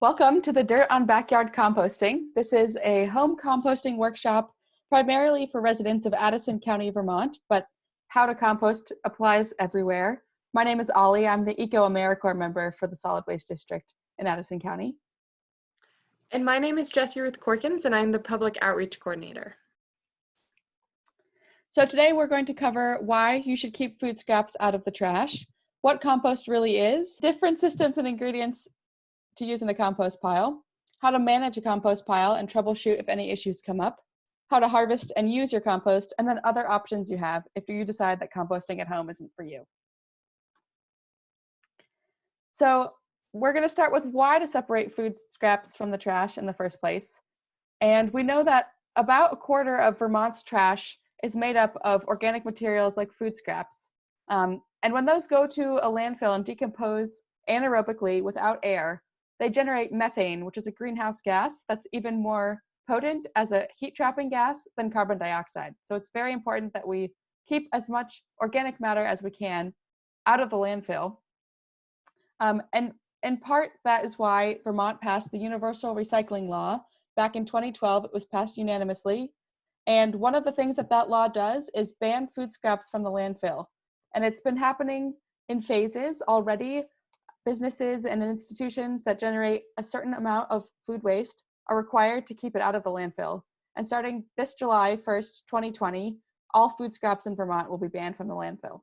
Welcome to the Dirt on Backyard Composting. This is a home composting workshop primarily for residents of Addison County, Vermont, but how to compost applies everywhere. My name is Ollie. I'm the Eco AmeriCorps member for the Solid Waste District in Addison County. And my name is Jessie Ruth Corkins, and I'm the Public Outreach Coordinator. So today we're going to cover why you should keep food scraps out of the trash, what compost really is, different systems and ingredients to use in a compost pile, how to manage a compost pile and troubleshoot if any issues come up, how to harvest and use your compost, and then other options you have if you decide that composting at home isn't for you. So we're going to start with why to separate food scraps from the trash in the first place. And we know that about a quarter of Vermont's trash is made up of organic materials like food scraps. And when those go to a landfill and decompose anaerobically without air, they generate methane, which is a greenhouse gas that's even more potent as a heat trapping gas than carbon dioxide. So it's very important that we keep as much organic matter as we can out of the landfill. And in part, that is why Vermont passed the Universal Recycling Law. Back in 2012, it was passed unanimously. And one of the things that that law does is ban food scraps from the landfill. And it's been happening in phases already. Businesses and institutions that generate a certain amount of food waste are required to keep it out of the landfill. And starting this July 1st, 2020, all food scraps in Vermont will be banned from the landfill.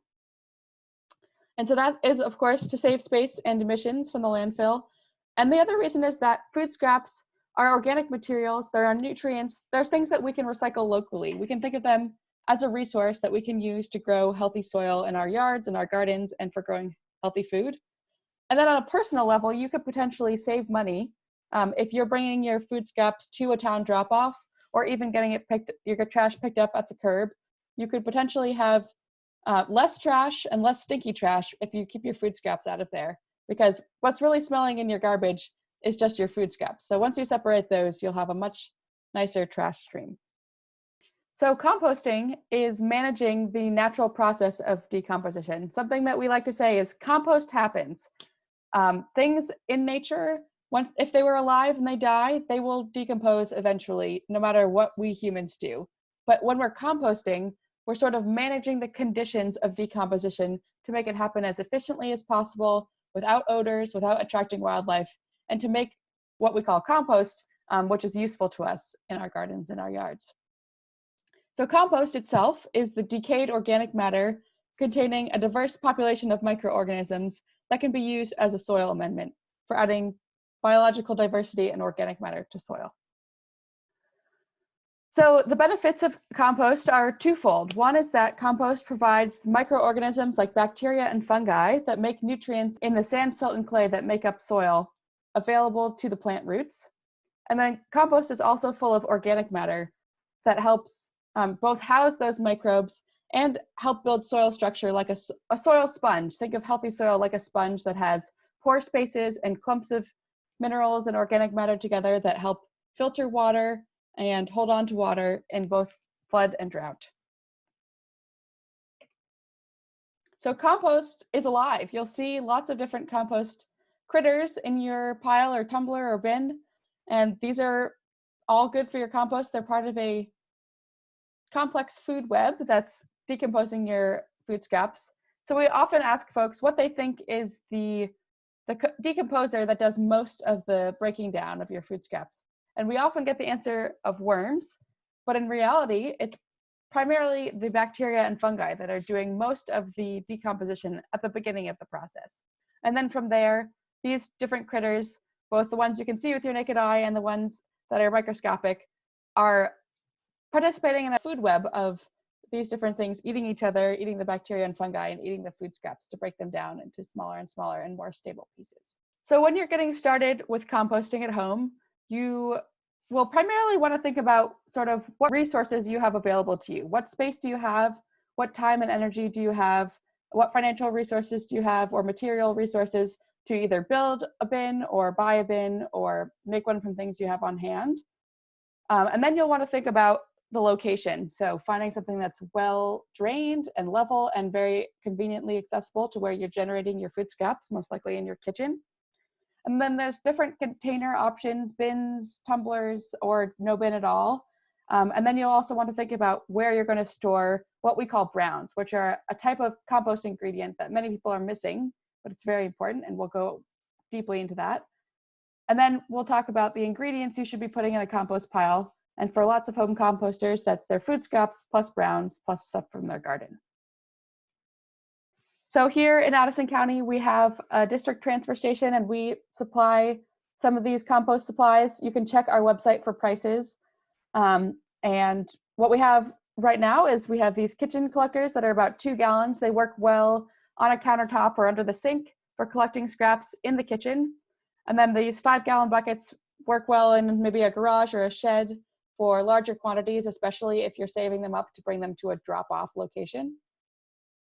And so that is, of course, to save space and emissions from the landfill. And the other reason is that food scraps are organic materials, there are nutrients, there's things that we can recycle locally. We can think of them as a resource that we can use to grow healthy soil in our yards and our gardens and for growing healthy food. And then on a personal level, you could potentially save money if you're bringing your food scraps to a town drop-off or even getting your trash picked up at the curb. You could potentially have less trash and less stinky trash if you keep your food scraps out of there, because what's really smelling in your garbage is just your food scraps. So once you separate those, you'll have a much nicer trash stream. So composting is managing the natural process of decomposition. Something that we like to say is compost happens. Things in nature, if they were alive and they die, they will decompose eventually, no matter what we humans do. But when we're composting, we're sort of managing the conditions of decomposition to make it happen as efficiently as possible, without odors, without attracting wildlife, and to make what we call compost, which is useful to us in our gardens and our yards. So compost itself is the decayed organic matter containing a diverse population of microorganisms that can be used as a soil amendment for adding biological diversity and organic matter to soil. So the benefits of compost are twofold. One is that compost provides microorganisms like bacteria and fungi that make nutrients in the sand, silt, and clay that make up soil available to the plant roots. And then compost is also full of organic matter that helps both house those microbes and help build soil structure like a soil sponge. Think of healthy soil like a sponge that has pore spaces and clumps of minerals and organic matter together that help filter water and hold on to water in both flood and drought. So compost is alive. You'll see lots of different compost critters in your pile or tumbler or bin, and these are all good for your compost. They're part of a complex food web that's decomposing your food scraps. So we often ask folks what they think is the decomposer that does most of the breaking down of your food scraps. And we often get the answer of worms, but in reality, it's primarily the bacteria and fungi that are doing most of the decomposition at the beginning of the process. And then from there, these different critters, both the ones you can see with your naked eye and the ones that are microscopic, are participating in a food web of these different things, eating each other, eating the bacteria and fungi, and eating the food scraps to break them down into smaller and smaller and more stable pieces. So when you're getting started with composting at home, you will primarily want to think about sort of what resources you have available to you. What space do you have? What time and energy do you have? What financial resources do you have, or material resources to either build a bin or buy a bin or make one from things you have on hand? And then you'll want to think about the location. So finding something that's well drained and level and very conveniently accessible to where you're generating your food scraps, most likely in your kitchen. And then there's different container options, bins, tumblers, or no bin at all. And then you'll also want to think about where you're going to store what we call browns, which are a type of compost ingredient that many people are missing, but it's very important, and we'll go deeply into that. And then we'll talk about the ingredients you should be putting in a compost pile. And for lots of home composters, that's their food scraps plus browns plus stuff from their garden. So here in Addison County, we have a district transfer station, and we supply some of these compost supplies. You can check our website for prices. And what we have right now is we have these kitchen collectors that are about 2 gallons. They work well on a countertop or under the sink for collecting scraps in the kitchen. And then these 5-gallon buckets work well in maybe a garage or a shed for larger quantities, especially if you're saving them up to bring them to a drop-off location.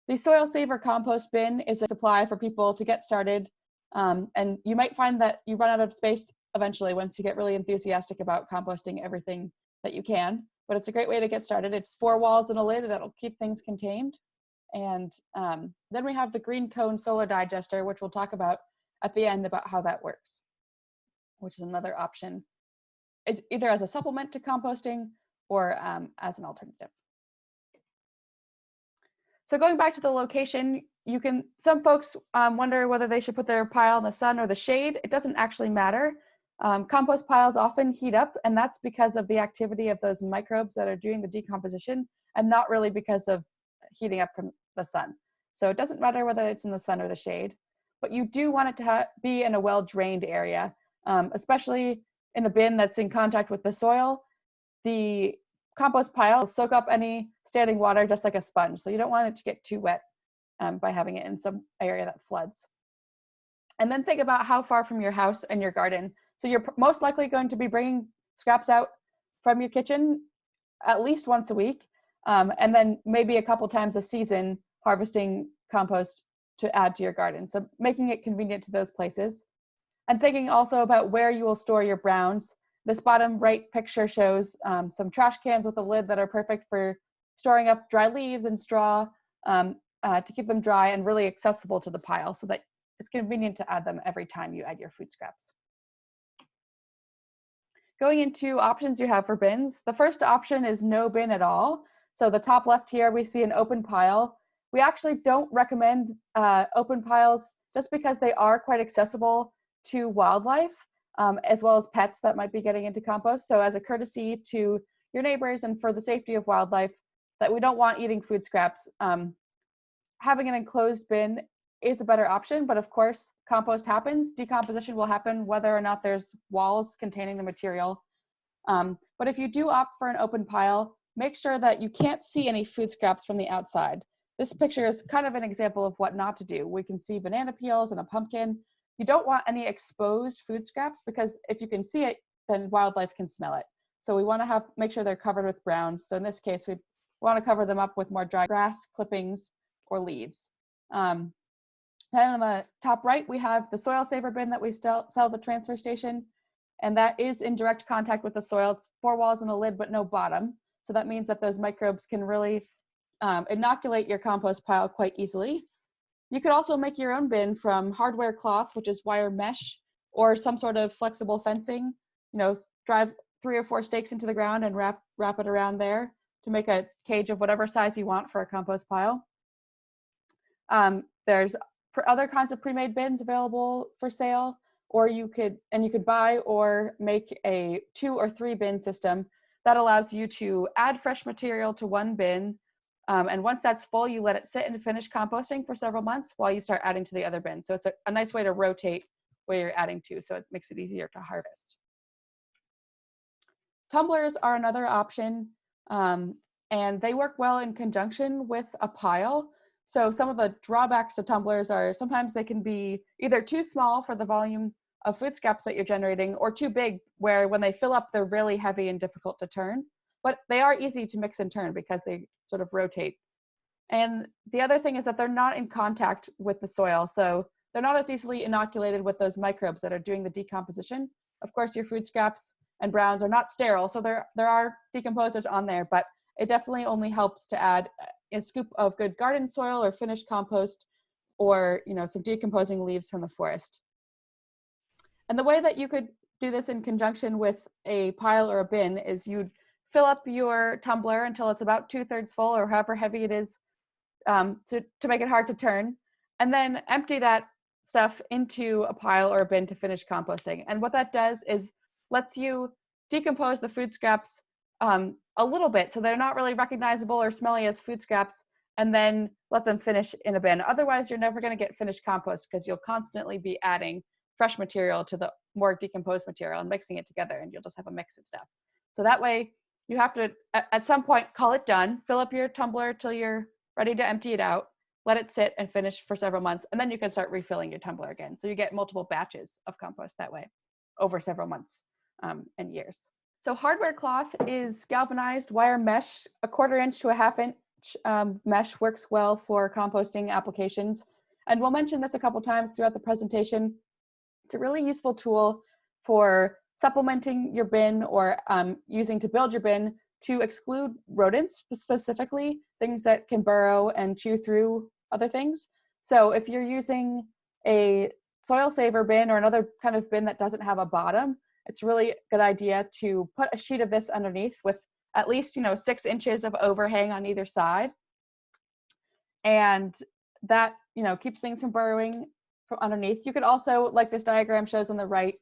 The Soil Saver compost bin is a supply for people to get started, and you might find that you run out of space eventually once you get really enthusiastic about composting everything that you can, but it's a great way to get started. It's 4 walls and a lid that'll keep things contained. And then we have the green cone solar digester, which we'll talk about at the end about how that works, which is another option. It's either as a supplement to composting or as an alternative. So going back to the location, some folks wonder whether they should put their pile in the sun or the shade. It doesn't actually matter. Compost piles often heat up, and that's because of the activity of those microbes that are doing the decomposition, and not really because of heating up from the sun. So it doesn't matter whether it's in the sun or the shade, but you do want it to be in a well-drained area, especially in a bin that's in contact with the soil. The compost pile will soak up any standing water just like a sponge, so you don't want it to get too wet by having it in some area that floods. And then think about how far from your house and your garden. So you're most likely going to be bringing scraps out from your kitchen at least once a week, and then maybe a couple times a season harvesting compost to add to your garden. So making it convenient to those places. And thinking also about where you will store your browns. This bottom right picture shows some trash cans with a lid that are perfect for storing up dry leaves and straw to keep them dry and really accessible to the pile so that it's convenient to add them every time you add your food scraps. Going into options you have for bins, the first option is no bin at all. So the top left here, we see an open pile. We actually don't recommend open piles just because they are quite accessible to wildlife, as well as pets that might be getting into compost. So as a courtesy to your neighbors and for the safety of wildlife that we don't want eating food scraps, having an enclosed bin is a better option, but of course, compost happens. Decomposition will happen whether or not there's walls containing the material. But if you do opt for an open pile, make sure that you can't see any food scraps from the outside. This picture is kind of an example of what not to do. We can see banana peels and a pumpkin. You don't want any exposed food scraps because if you can see it, then wildlife can smell it. So we want to make sure they're covered with browns. So in this case, we want to cover them up with more dry grass, clippings, or leaves. Then on the top right, we have the soil saver bin that we sell at the transfer station. And that is in direct contact with the soil. It's 4 walls and a lid, but no bottom. So that means that those microbes can really inoculate your compost pile quite easily. You could also make your own bin from hardware cloth, which is wire mesh, or some sort of flexible fencing. Drive 3 or 4 stakes into the ground and wrap it around there to make a cage of whatever size you want for a compost pile. There's other kinds of pre-made bins available for sale, or you could buy or make a 2 or 3 bin system that allows you to add fresh material to one bin. And once that's full, you let it sit and finish composting for several months while you start adding to the other bin. So it's a nice way to rotate where you're adding to, so it makes it easier to harvest. Tumblers are another option, and they work well in conjunction with a pile. So some of the drawbacks to tumblers are sometimes they can be either too small for the volume of food scraps that you're generating, or too big where when they fill up, they're really heavy and difficult to turn. But they are easy to mix and turn because they sort of rotate. And the other thing is that they're not in contact with the soil. So they're not as easily inoculated with those microbes that are doing the decomposition. Of course, your food scraps and browns are not sterile. So there are decomposers on there, but it definitely only helps to add a scoop of good garden soil or finished compost, or some decomposing leaves from the forest. And the way that you could do this in conjunction with a pile or a bin is you'd fill up your tumbler until it's about 2/3 full or however heavy it is, to make it hard to turn, and then empty that stuff into a pile or a bin to finish composting. And what that does is lets you decompose the food scraps a little bit so they're not really recognizable or smelly as food scraps, and then let them finish in a bin. Otherwise, you're never going to get finished compost because you'll constantly be adding fresh material to the more decomposed material and mixing it together, and you'll just have a mix of stuff. So that way, you have to, at some point, call it done, fill up your tumbler till you're ready to empty it out, let it sit and finish for several months, and then you can start refilling your tumbler again. So you get multiple batches of compost that way over several months and years. So hardware cloth is galvanized wire mesh. A 1/4 inch to a 1/2 inch mesh works well for composting applications. And we'll mention this a couple times throughout the presentation. It's a really useful tool for supplementing your bin or using to build your bin to exclude rodents, specifically things that can burrow and chew through other things. So if you're using a soil saver bin or another kind of bin that doesn't have a bottom, it's a really good idea to put a sheet of this underneath with at least 6 inches of overhang on either side. And that keeps things from burrowing from underneath. You could also, like this diagram shows on the right,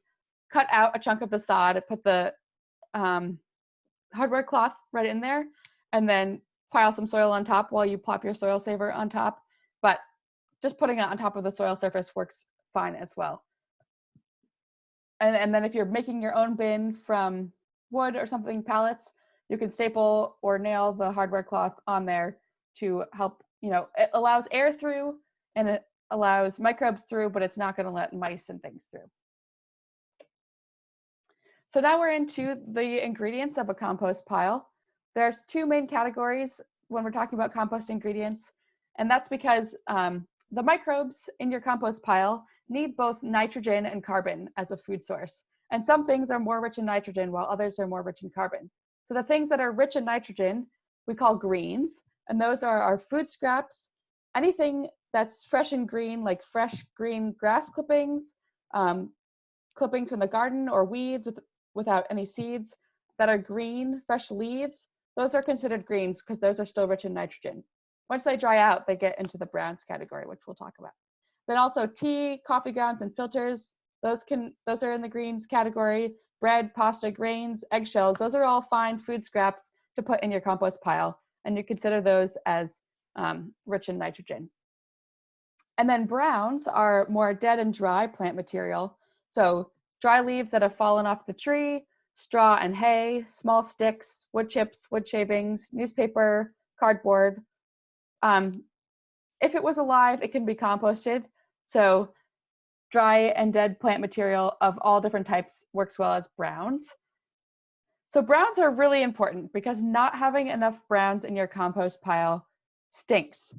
cut out a chunk of the sod, put the hardware cloth right in there, and then pile some soil on top while you plop your soil saver on top. But just putting it on top of the soil surface works fine as well. And then if you're making your own bin from wood or something, pallets, you can staple or nail the hardware cloth on there to help, it allows air through and it allows microbes through, but it's not going to let mice and things through. So now we're into the ingredients of a compost pile. There's 2 main categories when we're talking about compost ingredients, and that's because the microbes in your compost pile need both nitrogen and carbon as a food source. And some things are more rich in nitrogen while others are more rich in carbon. So the things that are rich in nitrogen, we call greens, and those are our food scraps, anything that's fresh and green, like fresh green grass clippings, clippings from the garden, or weeds without any seeds that are green, fresh leaves, those are considered greens because those are still rich in nitrogen. Once they dry out, they get into the browns category, which we'll talk about. Then also tea, coffee grounds, and filters, those are in the greens category. Bread, pasta, grains, eggshells, those are all fine food scraps to put in your compost pile, and you consider those as rich in nitrogen. And then browns are more dead and dry plant material. So dry leaves that have fallen off the tree, straw and hay, small sticks, wood chips, wood shavings, newspaper, cardboard. If it was alive, it can be composted. So dry and dead plant material of all different types works well as browns. So browns are really important because not having enough browns in your compost pile stinks.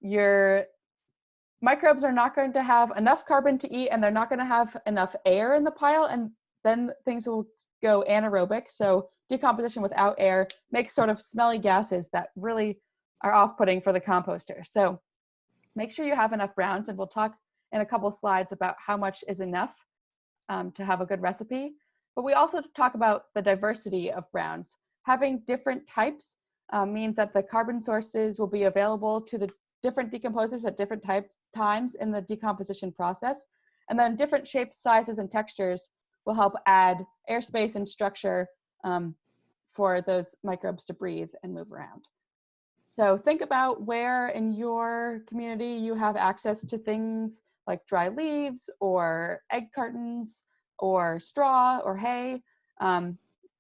Your microbes are not going to have enough carbon to eat, and they're not going to have enough air in the pile, and then things will go anaerobic. So decomposition without air makes sort of smelly gases that really are off-putting for the composter. So make sure you have enough browns, and we'll talk in a couple slides about how much is enough to have a good recipe. But we also talk about the diversity of browns. Having different types means that the carbon sources will be available to the different decomposers at different times in the decomposition process. And then different shapes, sizes, and textures will help add airspace and structure for those microbes to breathe and move around. So think about where in your community you have access to things like dry leaves or egg cartons or straw or hay,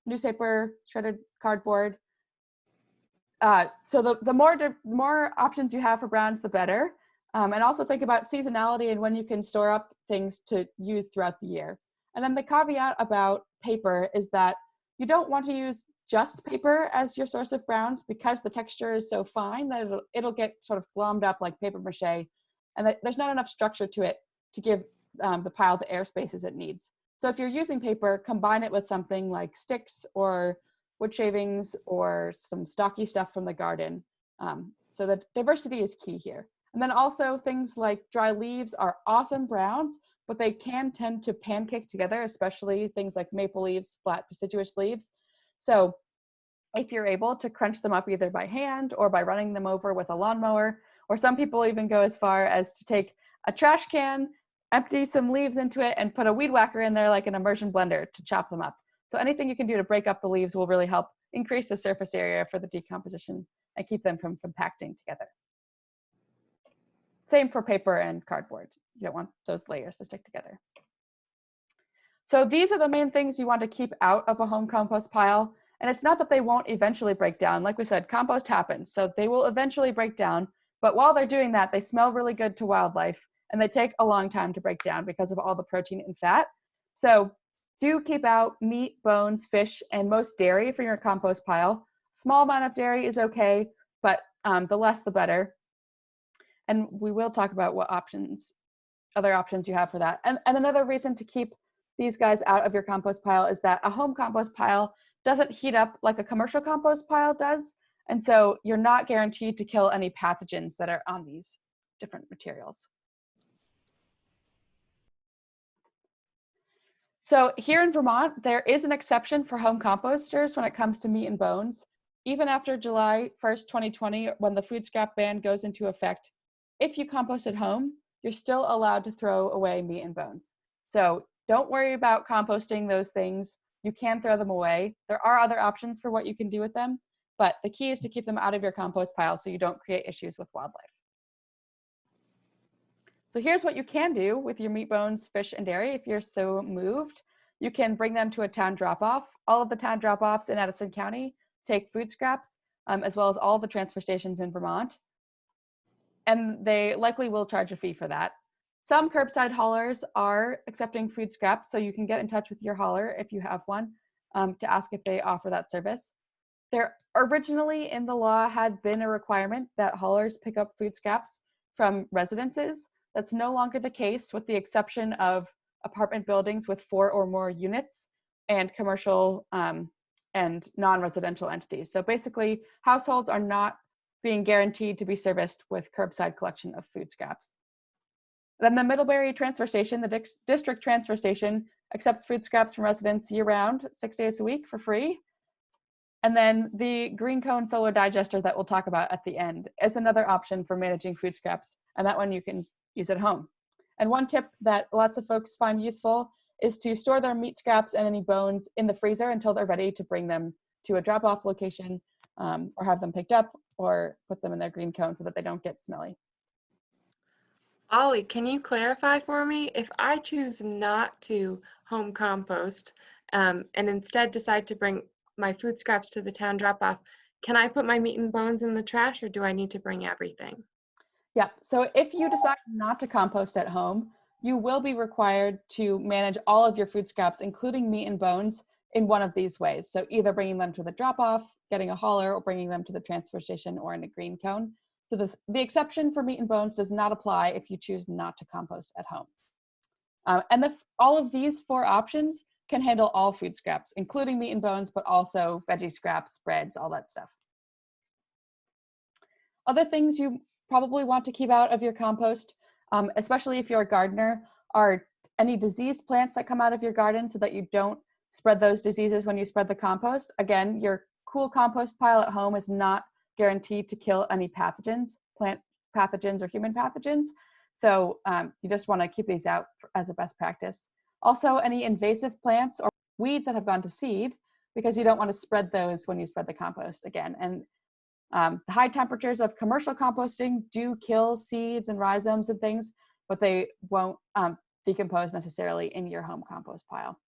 newspaper, shredded cardboard. So the more options you have for browns, the better. And also think about seasonality and when you can store up things to use throughout the year. And then the caveat about paper is that you don't want to use just paper as your source of browns because the texture is so fine that it'll get sort of glommed up like paper mache, and there's not enough structure to it to give the pile the air spaces it needs. So if you're using paper, combine it with something like sticks or wood shavings or some stocky stuff from the garden. So the diversity is key here. And then also things like dry leaves are awesome browns, but they can tend to pancake together, especially things like maple leaves, flat deciduous leaves. So if you're able to crunch them up either by hand or by running them over with a lawnmower, or some people even go as far as to take a trash can, empty some leaves into it, and put a weed whacker in there like an immersion blender to chop them up. So anything you can do to break up the leaves will really help increase the surface area for the decomposition and keep them from compacting together. Same for paper and cardboard. You don't want those layers to stick together. So these are the main things you want to keep out of a home compost pile. And it's not that they won't eventually break down. Like we said, compost happens, so they will eventually break down. But while they're doing that, they smell really good to wildlife, and they take a long time to break down because of all the protein and fat. So do keep out meat, bones, fish, and most dairy from your compost pile. Small amount of dairy is okay, but the less the better. And we will talk about what other options you have for that. And another reason to keep these guys out of your compost pile is that a home compost pile doesn't heat up like a commercial compost pile does. And so you're not guaranteed to kill any pathogens that are on these different materials. So here in Vermont, there is an exception for home composters when it comes to meat and bones. Even after July 1st, 2020, when the food scrap ban goes into effect, if you compost at home, you're still allowed to throw away meat and bones. So don't worry about composting those things. You can throw them away. There are other options for what you can do with them, but the key is to keep them out of your compost pile so you don't create issues with wildlife. So here's what you can do with your meat, bones, fish, and dairy if you're so moved. You can bring them to a town drop-off. All of the town drop-offs in Addison County take food scraps, as well as all the transfer stations in Vermont. And they likely will charge a fee for that. Some curbside haulers are accepting food scraps, so you can get in touch with your hauler if you have one to ask if they offer that service. There originally in the law had been a requirement that haulers pick up food scraps from residences. That's no longer the case, with the exception of apartment buildings with 4 or more units and commercial and non-residential entities. So basically, households are not being guaranteed to be serviced with curbside collection of food scraps. Then the Middlebury transfer station, the district transfer station, accepts food scraps from residents year-round, 6 days a week for free. And then the green cone solar digester that we'll talk about at the end is another option for managing food scraps, and that one you can use at home. And one tip that lots of folks find useful is to store their meat scraps and any bones in the freezer until they're ready to bring them to a drop-off location or have them picked up or put them in their green cone so that they don't get smelly. Ollie, can you clarify for me, if I choose not to home compost and instead decide to bring my food scraps to the town drop-off, can I put my meat and bones in the trash, or do I need to bring everything? Yeah, so if you decide not to compost at home, you will be required to manage all of your food scraps, including meat and bones, in one of these ways. So either bringing them to the drop-off, getting a hauler, or bringing them to the transfer station or in a green cone. So the exception for meat and bones does not apply if you choose not to compost at home. And all of these 4 options can handle all food scraps, including meat and bones, but also veggie scraps, breads, all that stuff. Other things you probably want to keep out of your compost, especially if you're a gardener, are any diseased plants that come out of your garden so that you don't spread those diseases when you spread the compost. Again, your cool compost pile at home is not guaranteed to kill any pathogens, plant pathogens or human pathogens. So you just want to keep these out as a best practice. Also, any invasive plants or weeds that have gone to seed, because you don't want to spread those when you spread the compost again. And the high temperatures of commercial composting do kill seeds and rhizomes and things, but they won't decompose necessarily in your home compost pile.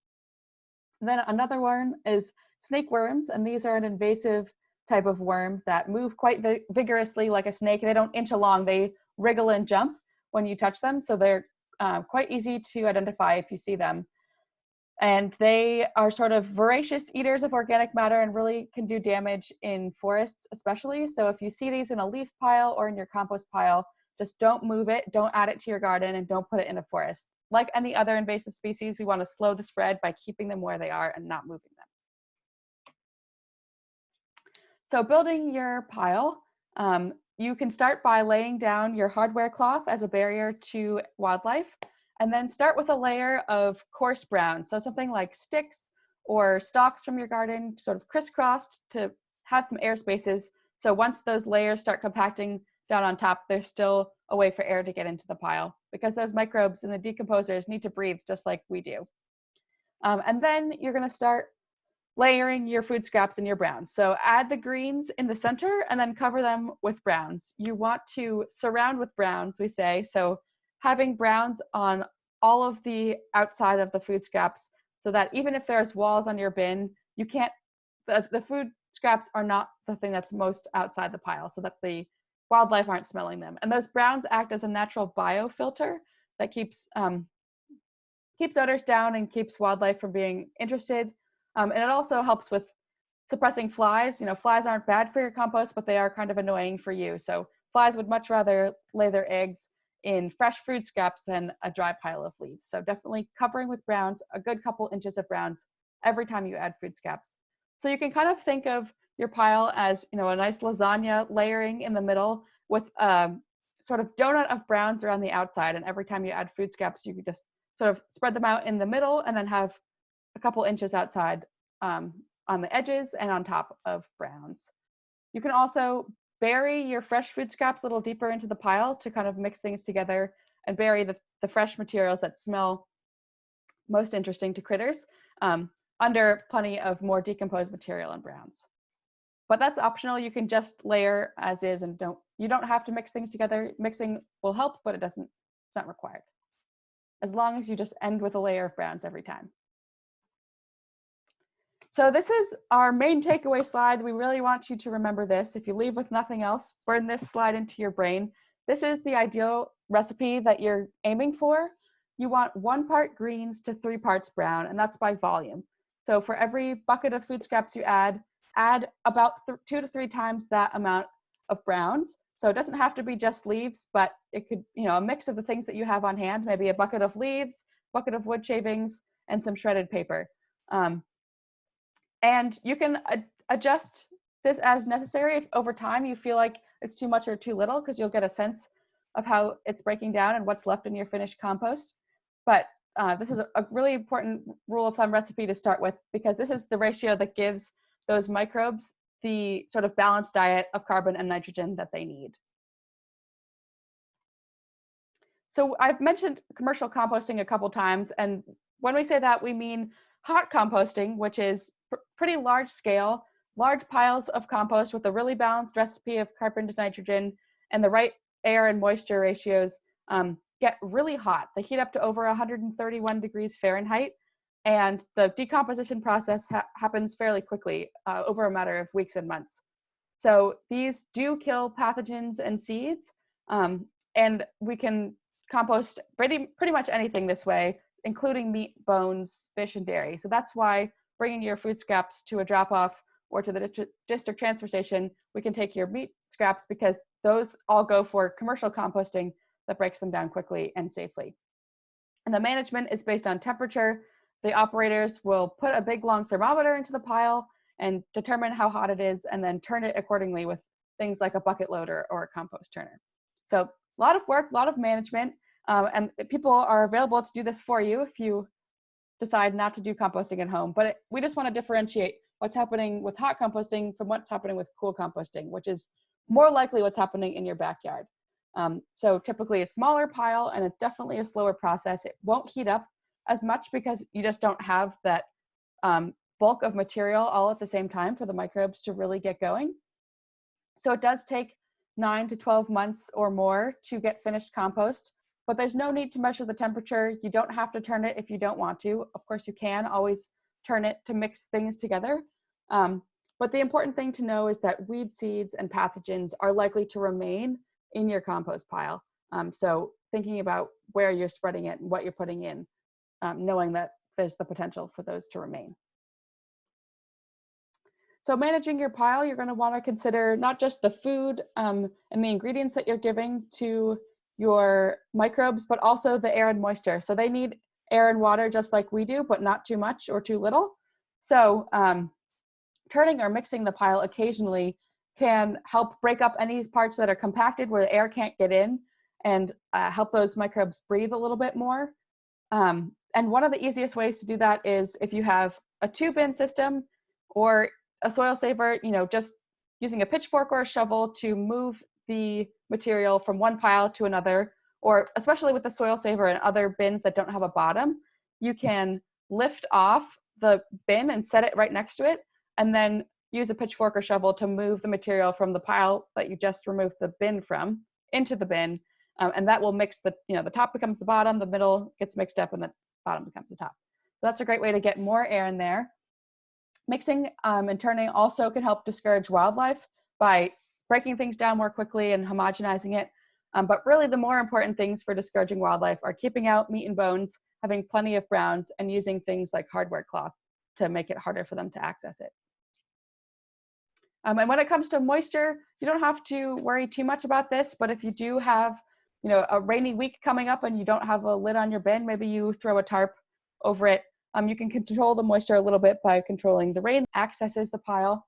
And then another one is snake worms, and these are an invasive type of worm that move quite vigorously like a snake. They don't inch along, they wriggle and jump when you touch them, so they're quite easy to identify if you see them. And they are sort of voracious eaters of organic matter and really can do damage in forests especially. So if you see these in a leaf pile or in your compost pile, just don't move it, don't add it to your garden, and don't put it in a forest. Like any other invasive species, we want to slow the spread by keeping them where they are and not moving them. So building your pile, you can start by laying down your hardware cloth as a barrier to wildlife. And then start with a layer of coarse brown. So something like sticks or stalks from your garden, sort of crisscrossed to have some air spaces. So once those layers start compacting down on top, there's still a way for air to get into the pile, because those microbes and the decomposers need to breathe just like we do. And then you're going to start layering your food scraps in your browns. So add the greens in the center and then cover them with browns. You want to surround with browns, we say. So having browns on all of the outside of the food scraps, so that even if there's walls on your bin, you can't, the food scraps are not the thing that's most outside the pile, so that the wildlife aren't smelling them. And those browns act as a natural biofilter that keeps odors down and keeps wildlife from being interested. And it also helps with suppressing flies. You know, flies aren't bad for your compost, but they are kind of annoying for you. So flies would much rather lay their eggs in fresh food scraps than a dry pile of leaves. So definitely covering with browns, a good couple inches of browns every time you add food scraps. So you can kind of think of your pile as, you know, a nice lasagna layering in the middle with a sort of donut of browns around the outside. And every time you add food scraps, you can just sort of spread them out in the middle and then have a couple inches outside on the edges and on top of browns. You can also bury your fresh food scraps a little deeper into the pile to kind of mix things together and bury the fresh materials that smell most interesting to critters under plenty of more decomposed material and browns. But that's optional. You can just layer as is and you don't have to mix things together. Mixing will help, but it's not required, as long as you just end with a layer of browns every time. So this is our main takeaway slide. We really want you to remember this. If you leave with nothing else, burn this slide into your brain. This is the ideal recipe that you're aiming for. You want 1 part greens to 3 parts brown, and that's by volume. So for every bucket of food scraps you add about 2 to 3 times that amount of browns. So it doesn't have to be just leaves, but it could, you know, a mix of the things that you have on hand, maybe a bucket of leaves, bucket of wood shavings, and some shredded paper. And you can adjust this as necessary if over time you feel like it's too much or too little, because you'll get a sense of how it's breaking down and what's left in your finished compost. But this is a really important rule of thumb recipe to start with, because this is the ratio that gives those microbes the sort of balanced diet of carbon and nitrogen that they need. So I've mentioned commercial composting a couple times, and when we say that, we mean hot composting, which is pretty large scale, large piles of compost with a really balanced recipe of carbon to nitrogen and the right air and moisture ratios get really hot. They heat up to over 131 degrees Fahrenheit, and the decomposition process happens fairly quickly, over a matter of weeks and months. So these do kill pathogens and seeds, and we can compost pretty much anything this way, including meat, bones, fish, and dairy. So that's why bringing your food scraps to a drop-off or to the district transfer station, we can take your meat scraps, because those all go for commercial composting that breaks them down quickly and safely. And the management is based on temperature. The operators will put a big long thermometer into the pile and determine how hot it is, and then turn it accordingly with things like a bucket loader or a compost turner. So a lot of work, a lot of management, and people are available to do this for you if you decide not to do composting at home. But we just want to differentiate what's happening with hot composting from what's happening with cool composting, which is more likely what's happening in your backyard. So typically a smaller pile, and it's definitely a slower process. It won't heat up as much because you just don't have that bulk of material all at the same time for the microbes to really get going. So it does take 9 to 12 months or more to get finished compost, but there's no need to measure the temperature. You don't have to turn it if you don't want to. Of course, you can always turn it to mix things together. But the important thing to know is that weed seeds and pathogens are likely to remain in your compost pile. So thinking about where you're spreading it and what you're putting in, knowing that there's the potential for those to remain. So managing your pile, you're going to want to consider not just the food and the ingredients that you're giving to your microbes, but also the air and moisture. So they need air and water just like we do, but not too much or too little. So turning or mixing the pile occasionally can help break up any parts that are compacted where the air can't get in, and help those microbes breathe a little bit more. And one of the easiest ways to do that is if you have a 2-bin system or a soil saver, just using a pitchfork or a shovel to move the material from one pile to another, or especially with the soil saver and other bins that don't have a bottom, you can lift off the bin and set it right next to it, and then use a pitchfork or shovel to move the material from the pile that you just removed the bin from into the bin. And that will mix the top becomes the bottom, the middle gets mixed up, and the bottom becomes the top. So that's a great way to get more air in there. Mixing and turning also can help discourage wildlife by breaking things down more quickly and homogenizing it. But really the more important things for discouraging wildlife are keeping out meat and bones, having plenty of browns, and using things like hardware cloth to make it harder for them to access it. And when it comes to moisture, you don't have to worry too much about this, but if you do have a rainy week coming up and you don't have a lid on your bin, maybe you throw a tarp over it. You can control the moisture a little bit by controlling the rain that accesses the pile.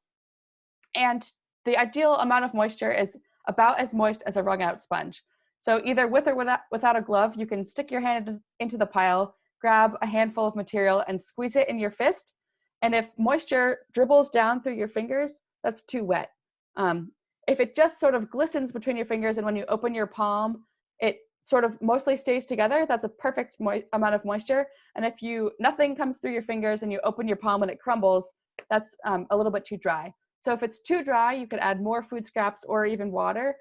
And the ideal amount of moisture is about as moist as a wrung out sponge. So either with or without a glove, you can stick your hand into the pile, grab a handful of material and squeeze it in your fist. And if moisture dribbles down through your fingers, that's too wet. If it just sort of glistens between your fingers and when you open your palm, it sort of mostly stays together, that's a perfect amount of moisture. And if nothing comes through your fingers and you open your palm and it crumbles, that's a little bit too dry. So if it's too dry, you could add more food scraps or even water.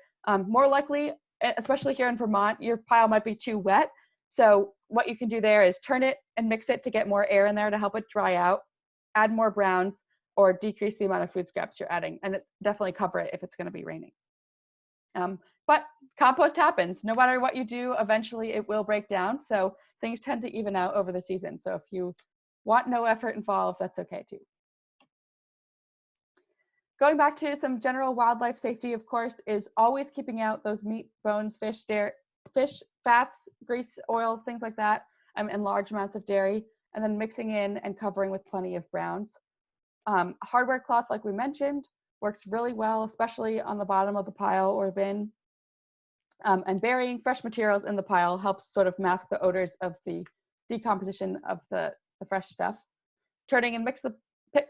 More likely, especially here in Vermont, your pile might be too wet. So what you can do there is turn it and mix it to get more air in there to help it dry out, add more browns, or decrease the amount of food scraps you're adding, and definitely cover it if it's going to be raining. But compost happens. No matter what you do, eventually it will break down. So things tend to even out over the season. So if you want no effort involved, that's okay too. Going back to some general wildlife safety, of course, is always keeping out those meat, bones, fish, fats, grease, oil, things like that, and large amounts of dairy, and then mixing in and covering with plenty of browns. Hardware cloth, like we mentioned, works really well, especially on the bottom of the pile or bin. And burying fresh materials in the pile helps sort of mask the odors of the decomposition of the fresh stuff. Turning and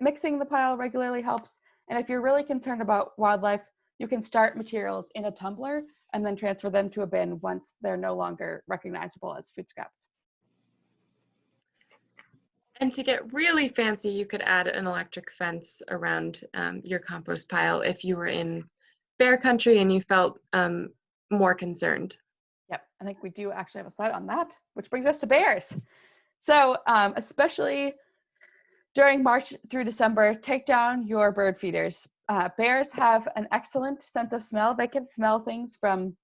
mixing the pile regularly helps. And if you're really concerned about wildlife, you can start materials in a tumbler and then transfer them to a bin once they're no longer recognizable as food scraps. And to get really fancy, you could add an electric fence around your compost pile if you were in bear country and you felt more concerned. Yep, I think we do actually have a slide on that, which brings us to bears. So especially during March through December, take down your bird feeders. Bears have an excellent sense of smell. They can smell things from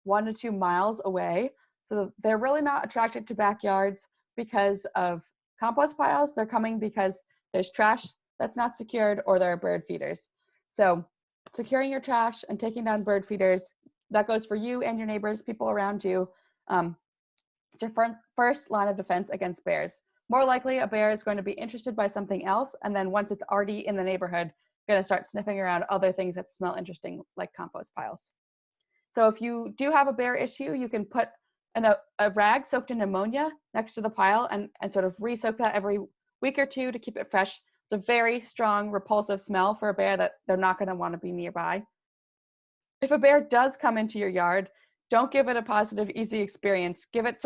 1 to 2 miles away. So they're really not attracted to backyards because of compost piles. They're coming because there's trash that's not secured or there are bird feeders. So securing your trash and taking down bird feeders, that goes for you and your neighbors, people around you. It's your first line of defense against bears. More likely a bear is going to be interested by something else, and then once it's already in the neighborhood, going to start sniffing around other things that smell interesting, like compost piles. So if you do have a bear issue, you can put a rag soaked in ammonia next to the pile and sort of re-soak that every week or two to keep it fresh. It's a very strong, repulsive smell for a bear that they're not going to want to be nearby. If a bear does come into your yard, don't give it a positive, easy experience. Give it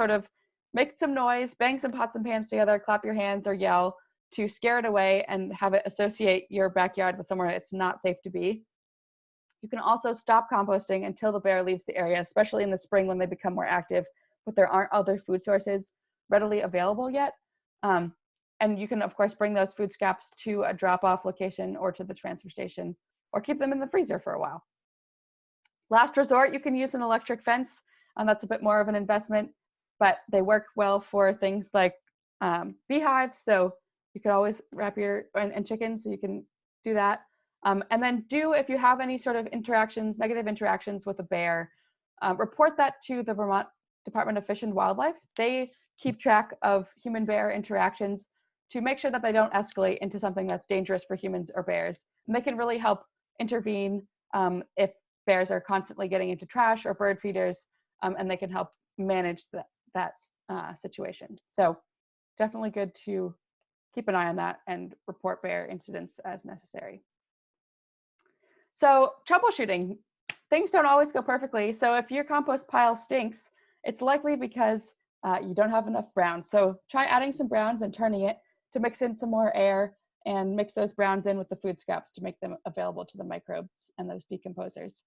make some noise, bang some pots and pans together, clap your hands or yell to scare it away and have it associate your backyard with somewhere it's not safe to be. You can also stop composting until the bear leaves the area, especially in the spring when they become more active, but there aren't other food sources readily available yet. And you can, of course, bring those food scraps to a drop-off location or to the transfer station, or keep them in the freezer for a while. Last resort, you can use an electric fence. That's a bit more of an investment, but they work well for things like beehives. So you could always wrap and chickens, so you can do that. And then if you have any sort of negative interactions with a bear, report that to the Vermont Department of Fish and Wildlife. They keep track of human-bear interactions to make sure that they don't escalate into something that's dangerous for humans or bears. And they can really help intervene if bears are constantly getting into trash or bird feeders, and they can help manage that situation. So definitely good to keep an eye on that and report bear incidents as necessary. So troubleshooting, things don't always go perfectly. So if your compost pile stinks, it's likely because you don't have enough browns. So try adding some browns and turning it to mix in some more air and mix those browns in with the food scraps to make them available to the microbes and those decomposers.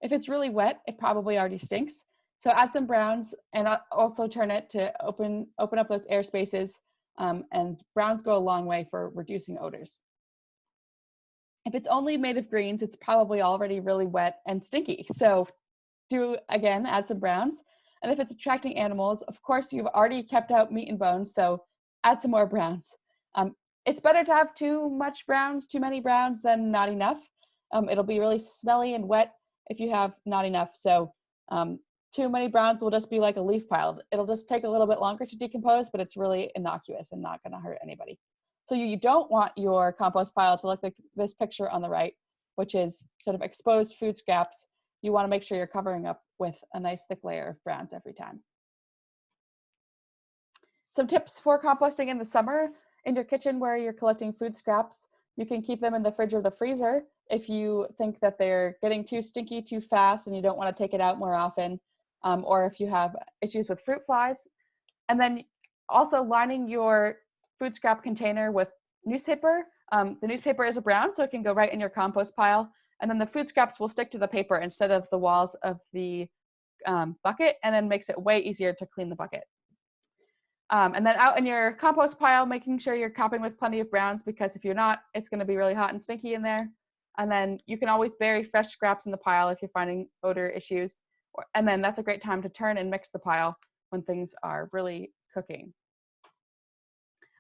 If it's really wet, it probably already stinks. So add some browns and also turn it to open up those air spaces, and browns go a long way for reducing odors. If it's only made of greens, it's probably already really wet and stinky. So again, add some browns. And if it's attracting animals, of course, you've already kept out meat and bones, so add some more browns. It's better to have too many browns than not enough. It'll be really smelly and wet if you have not enough. So too many browns will just be like a leaf pile. It'll just take a little bit longer to decompose, but it's really innocuous and not gonna hurt anybody. So you don't want your compost pile to look like this picture on the right, which is sort of exposed food scraps. You wanna make sure you're covering up with a nice thick layer of browns every time. Some tips for composting in the summer. In your kitchen where you're collecting food scraps, you can keep them in the fridge or the freezer if you think that they're getting too stinky too fast and you don't want to take it out more often, or if you have issues with fruit flies. And then also lining your food scrap container with newspaper. The newspaper is a brown, so it can go right in your compost pile. And then the food scraps will stick to the paper instead of the walls of the bucket, and then makes it way easier to clean the bucket. And then out in your compost pile, making sure you're capping with plenty of browns, because if you're not, it's going to be really hot and stinky in there. And then you can always bury fresh scraps in the pile if you're finding odor issues. And then that's a great time to turn and mix the pile when things are really cooking.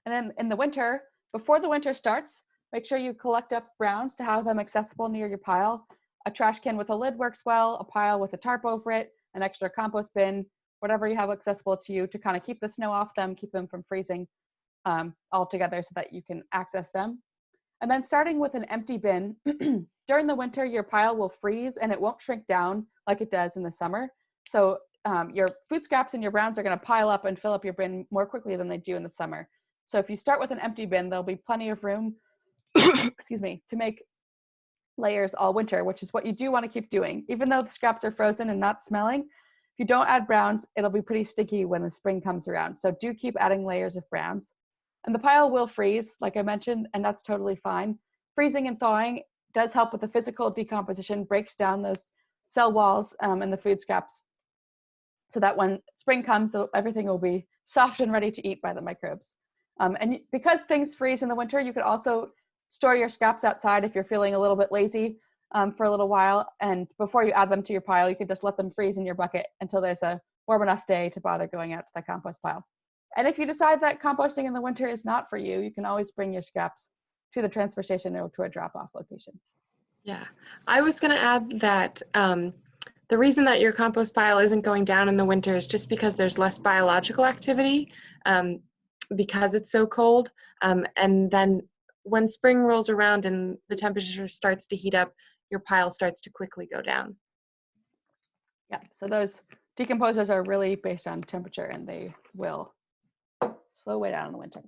And then in the winter, before the winter starts, make sure you collect up browns to have them accessible near your pile. A trash can with a lid works well, a pile with a tarp over it, an extra compost bin, whatever you have accessible to you to kind of keep the snow off them, keep them from freezing all together so that you can access them. And then starting with an empty bin, during the winter, your pile will freeze and it won't shrink down like it does in the summer. So your food scraps and your browns are going to pile up and fill up your bin more quickly than they do in the summer. So if you start with an empty bin, there'll be plenty of room excuse me, to make layers all winter, which is what you do want to keep doing. Even though the scraps are frozen and not smelling, if you don't add browns, it'll be pretty sticky when the spring comes around. So do keep adding layers of browns. And the pile will freeze, like I mentioned, and that's totally fine. Freezing and thawing does help with the physical decomposition, breaks down those cell walls and the food scraps, so that when spring comes, everything will be soft and ready to eat by the microbes. And because things freeze in the winter, you could also store your scraps outside if you're feeling a little bit lazy for a little while. And before you add them to your pile, you could just let them freeze in your bucket until there's a warm enough day to bother going out to the compost pile. And if you decide that composting in the winter is not for you, you can always bring your scraps to the transfer station or to a drop-off location. Yeah, I was going to add that the reason that your compost pile isn't going down in the winter is just because there's less biological activity because it's so cold. And then when spring rolls around and the temperature starts to heat up, your pile starts to quickly go down. Yeah, so those decomposers are really based on temperature, and they will slow way down in the winter.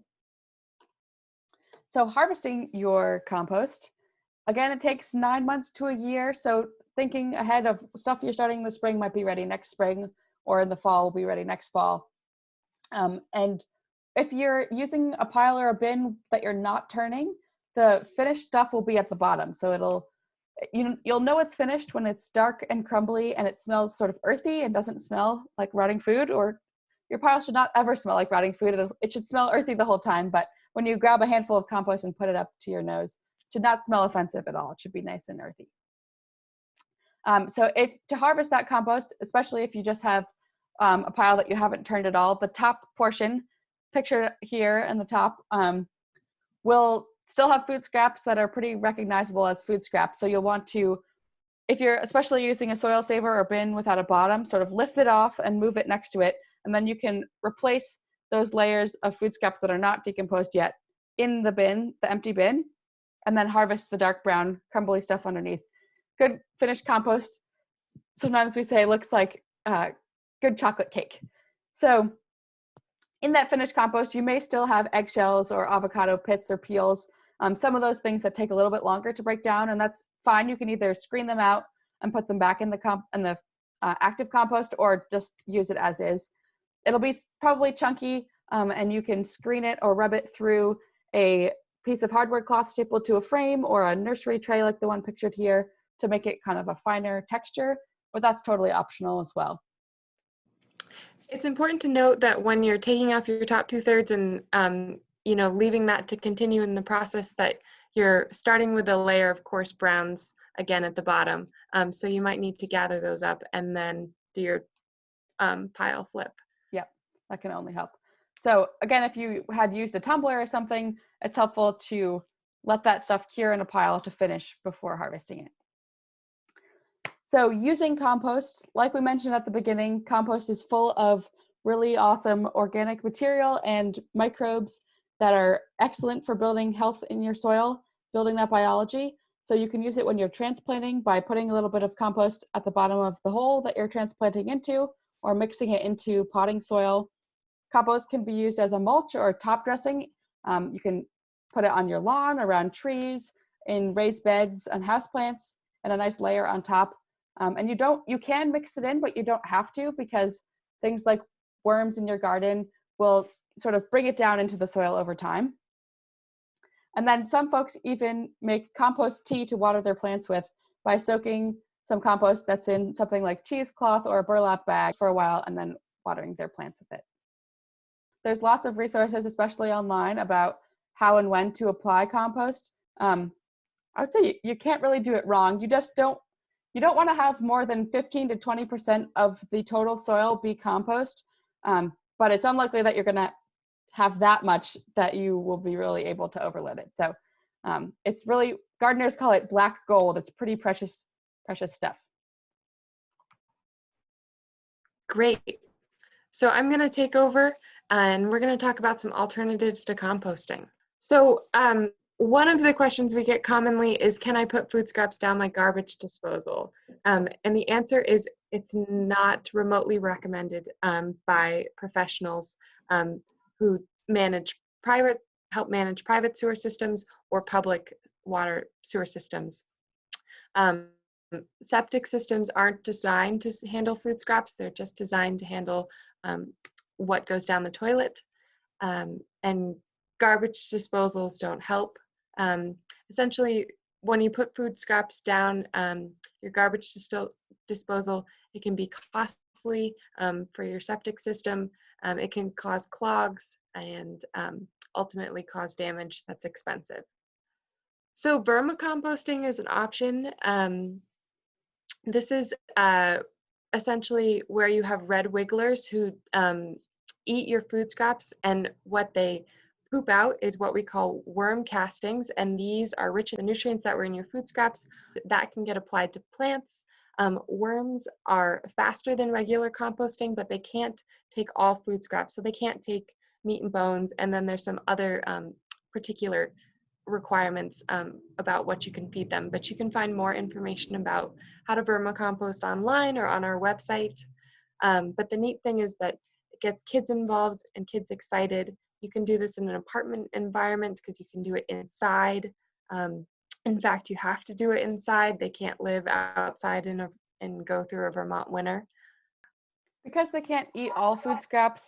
So harvesting your compost, again, it takes 9 months to a year. So thinking ahead of stuff you're starting in the spring might be ready next spring, or in the fall will be ready next fall. And if you're using a pile or a bin that you're not turning, the finished stuff will be at the bottom. So you'll know it's finished when it's dark and crumbly and it smells sort of earthy and doesn't smell like rotting food. Or your pile should not ever smell like rotting food. It should smell earthy the whole time. But when you grab a handful of compost and put it up to your nose, it should not smell offensive at all. It should be nice and earthy. So to harvest that compost, especially if you just have a pile that you haven't turned at all, the top portion, pictured here in the top, will still have food scraps that are pretty recognizable as food scraps. So you'll want to, if you're especially using a soil saver or bin without a bottom, sort of lift it off and move it next to it. And then you can replace those layers of food scraps that are not decomposed yet in the bin, the empty bin, and then harvest the dark brown crumbly stuff underneath. Good finished compost, sometimes we say, looks like good chocolate cake. So in that finished compost, you may still have eggshells or avocado pits or peels, some of those things that take a little bit longer to break down, and that's fine. You can either screen them out and put them back in the active compost, or just use it as is. It'll be probably chunky, and you can screen it or rub it through a piece of hardwood cloth stapled to a frame or a nursery tray like the one pictured here to make it kind of a finer texture, but that's totally optional as well. It's important to note that when you're taking off your top 2/3 and leaving that to continue in the process, that you're starting with a layer of coarse browns again at the bottom. So you might need to gather those up and then do your pile flip. Yep, that can only help. So again, if you had used a tumbler or something, it's helpful to let that stuff cure in a pile to finish before harvesting it. So using compost, like we mentioned at the beginning, compost is full of really awesome organic material and microbes that are excellent for building health in your soil, building that biology. So you can use it when you're transplanting by putting a little bit of compost at the bottom of the hole that you're transplanting into, or mixing it into potting soil. Compost can be used as a mulch or top dressing. You can put it on your lawn, around trees, in raised beds and houseplants, and a nice layer on top. And you can mix it in, but you don't have to, because things like worms in your garden will sort of bring it down into the soil over time. And then some folks even make compost tea to water their plants with by soaking some compost that's in something like cheesecloth or a burlap bag for a while and then watering their plants with it. There's lots of resources, especially online, about how and when to apply compost. I would say you can't really do it wrong. You don't want to have more than 15 to 20% of the total soil be compost, but it's unlikely that you're going to have that much that you will be really able to overload it. So it's really, gardeners call it black gold. It's pretty precious stuff. Great. So I'm going to take over and we're going to talk about some alternatives to composting. So one of the questions we get commonly is, can I put food scraps down my garbage disposal? And the answer is, it's not remotely recommended by professionals who help manage private sewer systems or public water sewer systems. Septic systems aren't designed to handle food scraps. They're just designed to handle what goes down the toilet. And garbage disposals don't help. Essentially, when you put food scraps down your garbage disposal, it can be costly for your septic system. It can cause clogs and ultimately cause damage that's expensive. So vermicomposting is an option. This is essentially where you have red wigglers who eat your food scraps, and what they poop out is what we call worm castings, and these are rich in the nutrients that were in your food scraps that can get applied to plants. Worms are faster than regular composting, but they can't take all food scraps, so they can't take meat and bones, and then there's some other particular requirements about what you can feed them. But you can find more information about how to vermicompost online or on our website. But the neat thing is that it gets kids involved and kids excited. You can do this in an apartment environment because you can do it inside. In fact, you have to do it inside. They can't live outside and go through a Vermont winter. Because they can't eat all food scraps,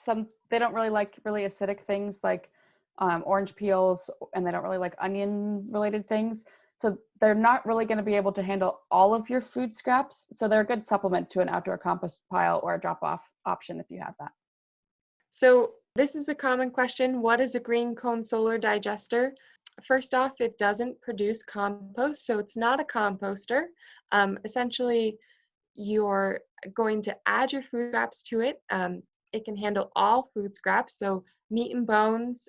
they don't really like really acidic things like orange peels, and they don't really like onion related things. So they're not really going to be able to handle all of your food scraps. So they're a good supplement to an outdoor compost pile or a drop-off option if you have that. So this is a common question. What is a green cone solar digester? First off, it doesn't produce compost, so it's not a composter. Essentially, you're going to add your food scraps to it. It can handle all food scraps, so meat and bones.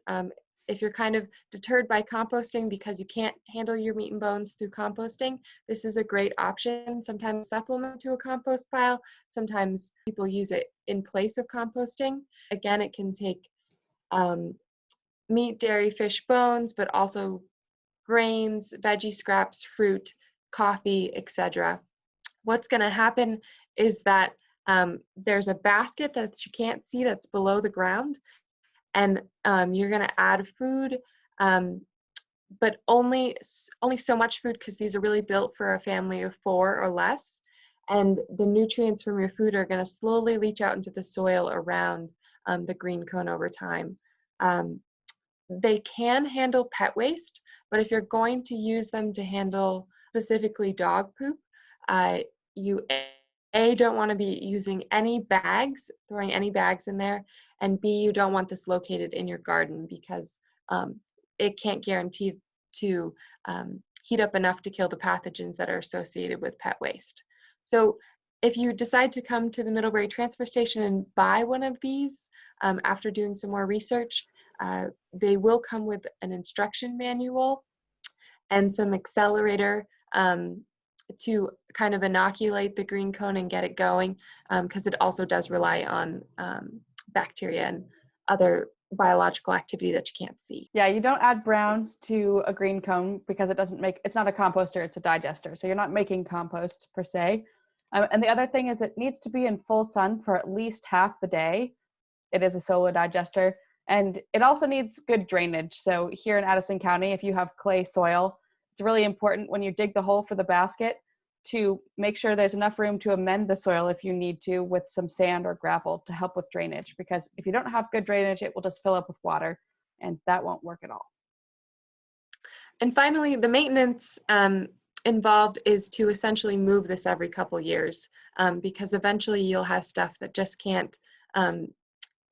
If you're kind of deterred by composting because you can't handle your meat and bones through composting, this is a great option. Sometimes supplement to a compost pile. Sometimes people use it in place of composting. Again, it can take meat, dairy, fish, bones, but also grains, veggie scraps, fruit, coffee, etc. What's going to happen is that There's a basket that you can't see that's below the ground, and you're going to add food, but only so much food, because these are really built for a family of 4 or less. And the nutrients from your food are going to slowly leach out into the soil around the green cone over time. They can handle pet waste, but if you're going to use them to handle specifically dog poop, you don't want to be using any bags, throwing any bags in there, and B, you don't want this located in your garden, because it can't guarantee to heat up enough to kill the pathogens that are associated with pet waste. So if you decide to come to the Middlebury transfer station and buy one of these, after doing some more research, they will come with an instruction manual and some accelerator to kind of inoculate the green cone and get it going, because it also does rely on bacteria and other biological activity that you can't see. Yeah, you don't add browns to a green cone because it's not a composter, it's a digester. So you're not making compost per se. And the other thing is it needs to be in full sun for at least half the day. It is a solar digester. And it also needs good drainage. So here in Addison County, if you have clay soil, it's really important when you dig the hole for the basket to make sure there's enough room to amend the soil if you need to with some sand or gravel to help with drainage. Because if you don't have good drainage, it will just fill up with water, and that won't work at all. And finally, the maintenance involved is to essentially move this every couple years, because eventually you'll have stuff that just can't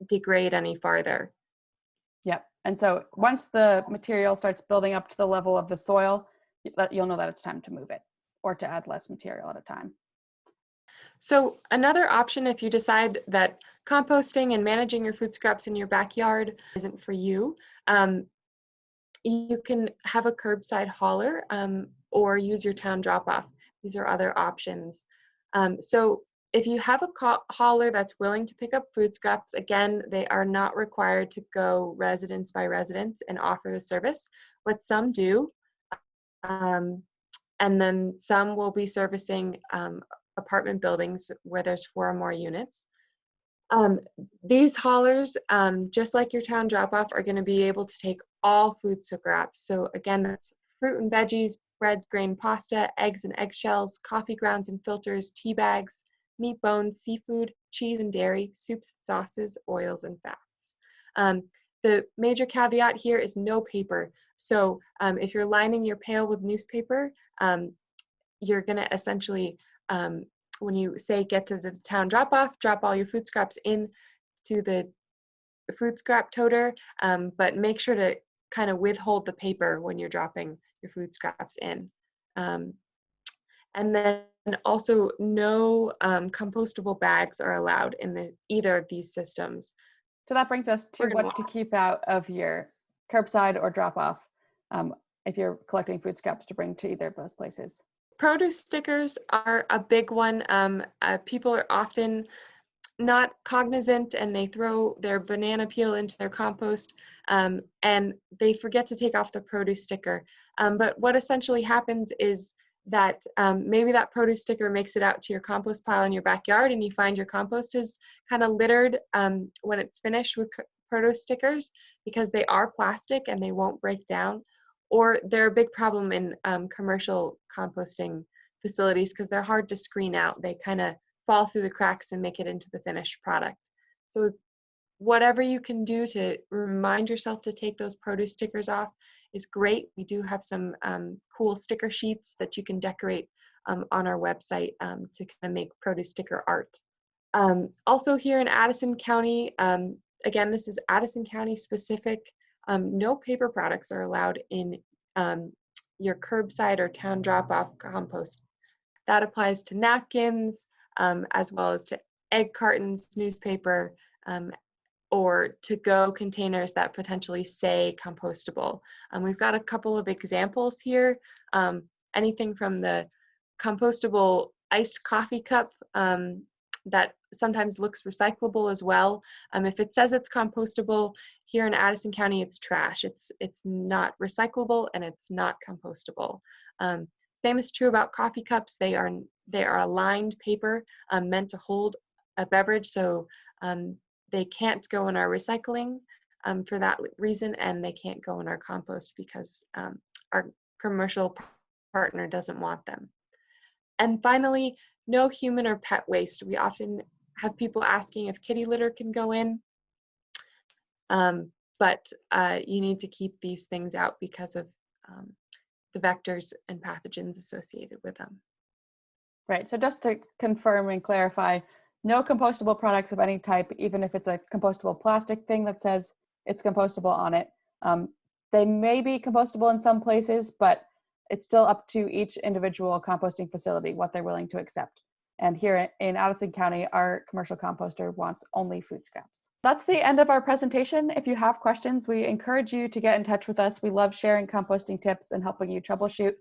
degrade any farther. Yep. And so once the material starts building up to the level of the soil, you'll know that it's time to move it or to add less material at a time. So another option, if you decide that composting and managing your food scraps in your backyard isn't for you, you can have a curbside hauler or use your town drop-off. These are other options. So if you have a hauler that's willing to pick up food scraps, again, they are not required to go residence by residence and offer the service, but some do. And then some will be servicing apartment buildings where there's 4 or more units. These haulers, just like your town drop-off, are going to be able to take all food scraps. So again, that's fruit and veggies, bread, grain, pasta, eggs and eggshells, coffee grounds and filters, tea bags, meat bones, seafood, cheese and dairy, soups, sauces, oils, and fats. The major caveat here is no paper. So if you're lining your pail with newspaper, you're going to essentially, when you say get to the town drop-off, drop all your food scraps in to the food scrap toter, but make sure to kind of withhold the paper when you're dropping your food scraps in. And then also no compostable bags are allowed in either of these systems. So that brings us to what to keep out of your curbside or drop-off if you're collecting food scraps to bring to either of those places. Produce stickers are a big one. People are often not cognizant and they throw their banana peel into their compost and they forget to take off the produce sticker. But what essentially happens is that maybe that produce sticker makes it out to your compost pile in your backyard and you find your compost is kind of littered when it's finished with produce stickers, because they are plastic and they won't break down. Or they're a big problem in commercial composting facilities because they're hard to screen out. They kind of fall through the cracks and make it into the finished product. So whatever you can do to remind yourself to take those produce stickers off is great. We do have some cool sticker sheets that you can decorate on our website to kind of make produce sticker art. Also here in Addison County, again, this is Addison County specific, no paper products are allowed in your curbside or town drop-off compost. That applies to napkins, as well as to egg cartons, newspaper, or to-go containers that potentially say compostable. We've got a couple of examples here. Anything from the compostable iced coffee cup that sometimes looks recyclable as well. If it says it's compostable, here in Addison County, it's trash. It's not recyclable and it's not compostable. Same is true about coffee cups. They are a lined paper meant to hold a beverage, so they can't go in our recycling for that reason, and they can't go in our compost because our commercial partner doesn't want them. And finally, no human or pet waste. We often have people asking if kitty litter can go in, but you need to keep these things out because of the vectors and pathogens associated with them. Right, so just to confirm and clarify, no compostable products of any type, even if it's a compostable plastic thing that says it's compostable on it. They may be compostable in some places, but it's still up to each individual composting facility what they're willing to accept. And here in Addison County, our commercial composter wants only food scraps. That's the end of our presentation. If you have questions, we encourage you to get in touch with us. We love sharing composting tips and helping you troubleshoot.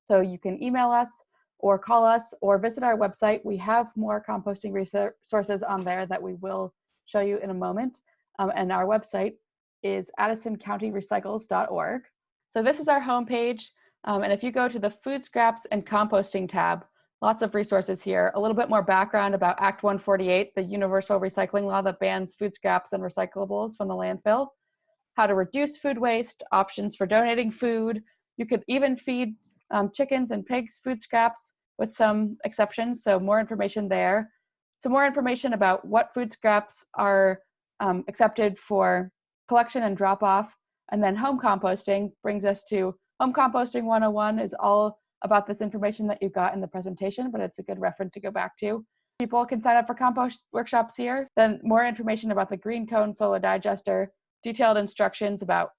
So you can email us or call us or visit our website. We have more composting resources on there that we will show you in a moment. And our website is addisoncountyrecycles.org. So this is our homepage. And if you go to the Food Scraps and Composting tab, lots of resources here. A little bit more background about Act 148, the universal recycling law that bans food scraps and recyclables from the landfill, how to reduce food waste, options for donating food. You could even feed chickens and pigs food scraps with some exceptions, so more information there. Some more information about what food scraps are accepted for collection and drop off. And then home composting brings us to Home Composting 101 is all about this information that you got in the presentation, but it's a good reference to go back to. People can sign up for compost workshops here. Then more information about the green cone solar digester, detailed instructions about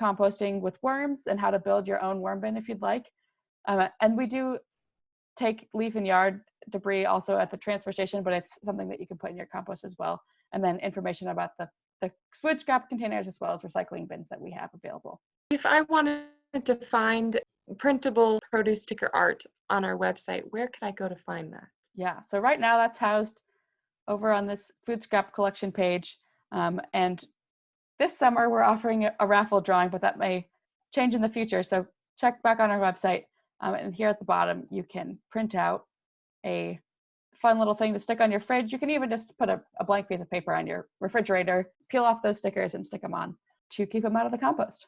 composting with worms and how to build your own worm bin if you'd like. And we do take leaf and yard debris also at the transfer station, but it's something that you can put in your compost as well. And then information about the food scrap containers as well as recycling bins that we have available. If I wanted to find printable produce sticker art on our website, where could I go to find that? Yeah, so right now that's housed over on this food scrap collection page. And this summer we're offering a raffle drawing, but that may change in the future. So check back on our website. And here at the bottom, you can print out a fun little thing to stick on your fridge. You can even just put a blank piece of paper on your refrigerator, peel off those stickers and stick them on to keep them out of the compost.